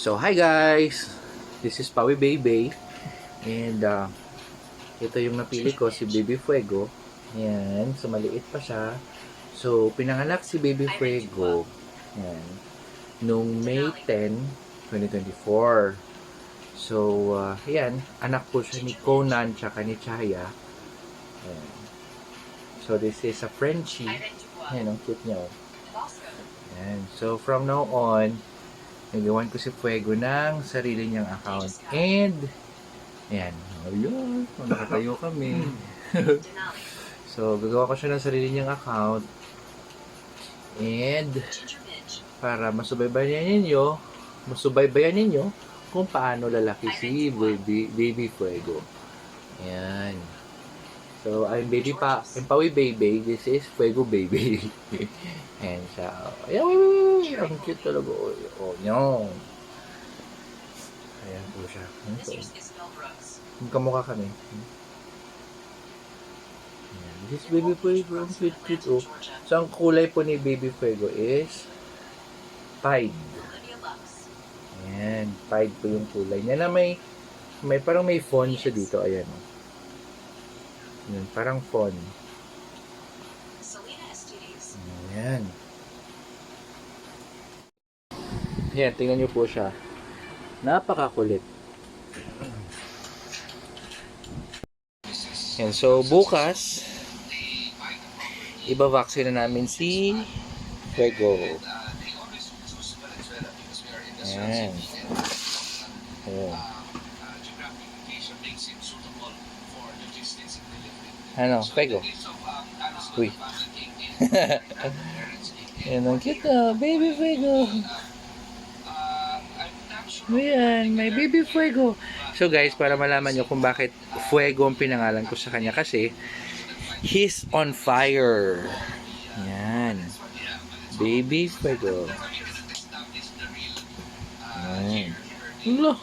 So, hi guys! This is Pawi Baby. And, ito yung napili ko, si Baby Fuego. Yan, so maliit pa siya. So, pinanganak si Baby Fuego. Yan. Noong May 10, 2024. So, yan, anak po siya ni Conan tsaka ni Chaya. Yan. So, this is a Frenchie. Yan, ang cute niya. Yan. So, from now on, nagawan ko si Fuego ng sarili niyang account. And, ayan. Ayun. Nakatayo kami. So, gagawa ko siya ng sarili niyang account. And, para masubaybayan ninyo kung paano lalaki si Baby Fuego. Ayan. So, I'm Pawi Baby. This is Fuego Baby. Ayan siya. Ayan, ang cute talaga. Oh, yun. Ayan po siya. So, kamukha kami. Ayan. This Baby Fuego, ang cute. Oh. So, ang kulay po ni Baby Fuego is Pied. Ayan. Pied po yung kulay niya na may parang may fawn siya dito. Ayan. Ayan, parang fawn. Ayan. Ayan, tingnan nyo po siya. Napakakulit. Ayan, so bukas, iba-vaccine na namin si Fuego. Ayan. Ayan. Ano, Fuego? Uy. Yan ang cute na, Baby Fuego. Ayan, may Baby Fuego. So guys, para malaman nyo kung bakit Fuego ang pinangalan ko sa kanya, kasi he's on fire. Yan. Baby Fuego. Ayan. Hello.